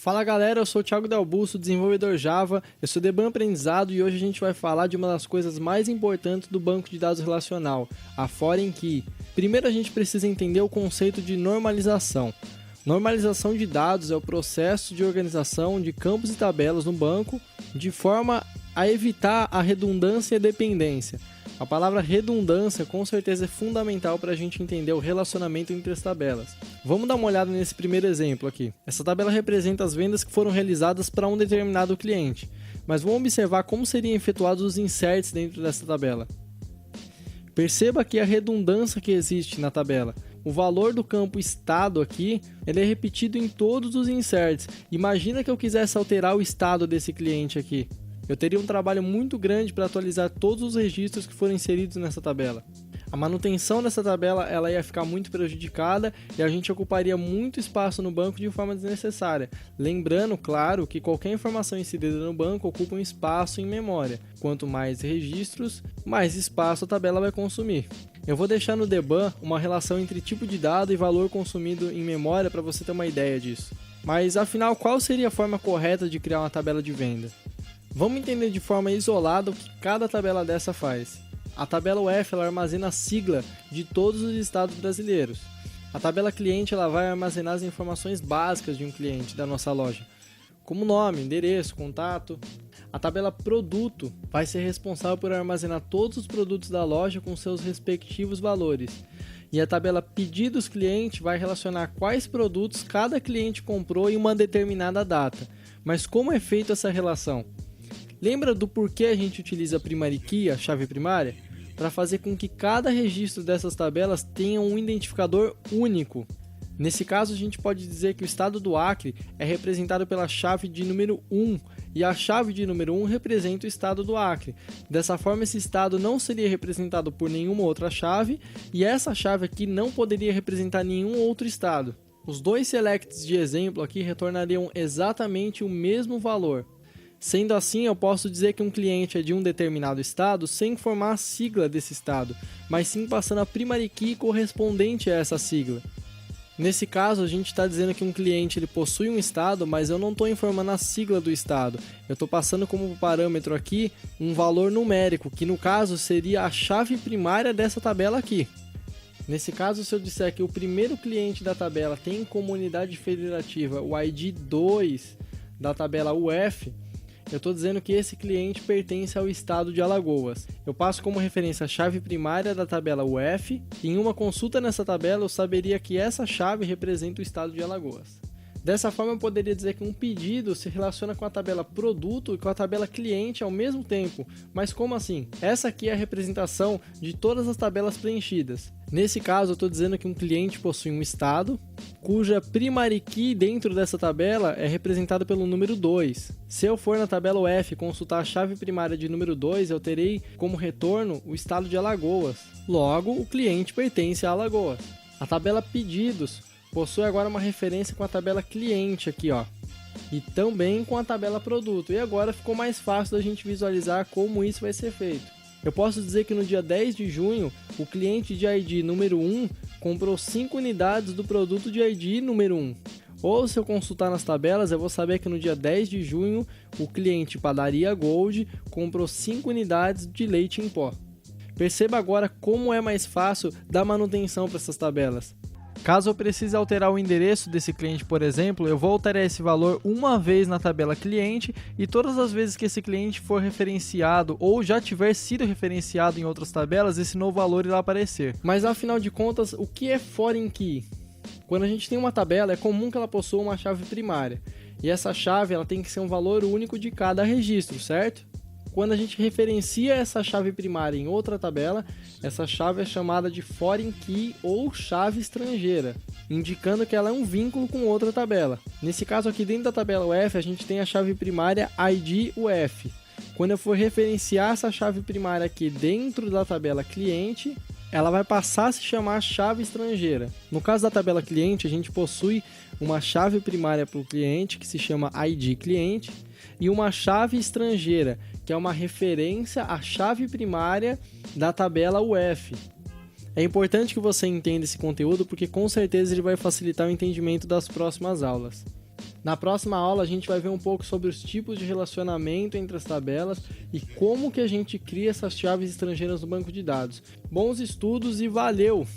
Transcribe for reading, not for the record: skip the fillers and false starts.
Fala galera, eu sou o Thiago Delbusso, desenvolvedor Java, eu sou Deban Aprendizado e hoje a gente vai falar de uma das coisas mais importantes do banco de dados relacional, a Foreign Key. Primeiro a gente precisa entender o conceito de normalização. Normalização de dados é o processo de organização de campos e tabelas no banco de forma a evitar a redundância e a dependência. A palavra redundância com certeza é fundamental para a gente entender o relacionamento entre as tabelas. Vamos dar uma olhada nesse primeiro exemplo aqui. Essa tabela representa as vendas que foram realizadas para um determinado cliente, mas vamos observar como seriam efetuados os inserts dentro dessa tabela. Perceba aqui a redundância que existe na tabela. O valor do campo estado aqui, ele é repetido em todos os inserts. Imagina que eu quisesse alterar o estado desse cliente aqui. Eu teria um trabalho muito grande para atualizar todos os registros que foram inseridos nessa tabela. A manutenção dessa tabela ela ia ficar muito prejudicada e a gente ocuparia muito espaço no banco de forma desnecessária. Lembrando, claro, que qualquer informação inserida no banco ocupa um espaço em memória. Quanto mais registros, mais espaço a tabela vai consumir. Eu vou deixar no Deban uma relação entre tipo de dado e valor consumido em memória para você ter uma ideia disso. Mas afinal, qual seria a forma correta de criar uma tabela de venda? Vamos entender de forma isolada o que cada tabela dessa faz. A tabela UF ela armazena a sigla de todos os estados brasileiros. A tabela cliente ela vai armazenar as informações básicas de um cliente da nossa loja, como nome, endereço, contato. A tabela produto vai ser responsável por armazenar todos os produtos da loja com seus respectivos valores. E a tabela pedidos cliente vai relacionar quais produtos cada cliente comprou em uma determinada data. Mas como é feita essa relação? Lembra do porquê a gente utiliza a primary key, a chave primária? Para fazer com que cada registro dessas tabelas tenha um identificador único. Nesse caso, a gente pode dizer que o estado do Acre é representado pela chave de número 1 e a chave de número 1 representa o estado do Acre. Dessa forma, esse estado não seria representado por nenhuma outra chave e essa chave aqui não poderia representar nenhum outro estado. Os dois selects de exemplo aqui retornariam exatamente o mesmo valor. Sendo assim, eu posso dizer que um cliente é de um determinado estado sem informar a sigla desse estado, mas sim passando a primary key correspondente a essa sigla. Nesse caso, a gente está dizendo que um cliente ele possui um estado, mas eu não estou informando a sigla do estado. Eu estou passando como parâmetro aqui um valor numérico, que no caso seria a chave primária dessa tabela aqui. Nesse caso, se eu disser que o primeiro cliente da tabela tem como unidade federativa o ID 2 da tabela UF, eu estou dizendo que esse cliente pertence ao estado de Alagoas. Eu passo como referência a chave primária da tabela UF e em uma consulta nessa tabela eu saberia que essa chave representa o estado de Alagoas. Dessa forma eu poderia dizer que um pedido se relaciona com a tabela produto e com a tabela cliente ao mesmo tempo. Mas como assim? Essa aqui é a representação de todas as tabelas preenchidas. Nesse caso eu estou dizendo que um cliente possui um estado, cuja primary key dentro dessa tabela é representada pelo número 2. Se eu for na tabela UF consultar a chave primária de número 2, eu terei como retorno o estado de Alagoas. Logo, o cliente pertence a Alagoas. A tabela pedidos possui agora uma referência com a tabela cliente aqui, ó, e também com a tabela produto. E agora ficou mais fácil da gente visualizar como isso vai ser feito. Eu posso dizer que no dia 10 de junho, o cliente de ID número 1 comprou 5 unidades do produto de ID número 1. Ou se eu consultar nas tabelas, eu vou saber que no dia 10 de junho, o cliente Padaria Gold comprou 5 unidades de leite em pó. Perceba agora como é mais fácil dar manutenção para essas tabelas. Caso eu precise alterar o endereço desse cliente, por exemplo, eu vou alterar esse valor uma vez na tabela cliente e todas as vezes que esse cliente for referenciado ou já tiver sido referenciado em outras tabelas, esse novo valor irá aparecer. Mas afinal de contas, o que é Foreign Key? Quando a gente tem uma tabela, é comum que ela possua uma chave primária. E essa chave ela tem que ser um valor único de cada registro, certo? Quando a gente referencia essa chave primária em outra tabela, essa chave é chamada de Foreign Key ou chave estrangeira, indicando que ela é um vínculo com outra tabela. Nesse caso aqui dentro da tabela UF, a gente tem a chave primária ID UF. Quando eu for referenciar essa chave primária aqui dentro da tabela cliente, ela vai passar a se chamar chave estrangeira. No caso da tabela cliente, a gente possui uma chave primária para o cliente, que se chama ID cliente, e uma chave estrangeira, que é uma referência à chave primária da tabela UF. É importante que você entenda esse conteúdo porque com certeza ele vai facilitar o entendimento das próximas aulas. Na próxima aula a gente vai ver um pouco sobre os tipos de relacionamento entre as tabelas e como que a gente cria essas chaves estrangeiras no banco de dados. Bons estudos e valeu!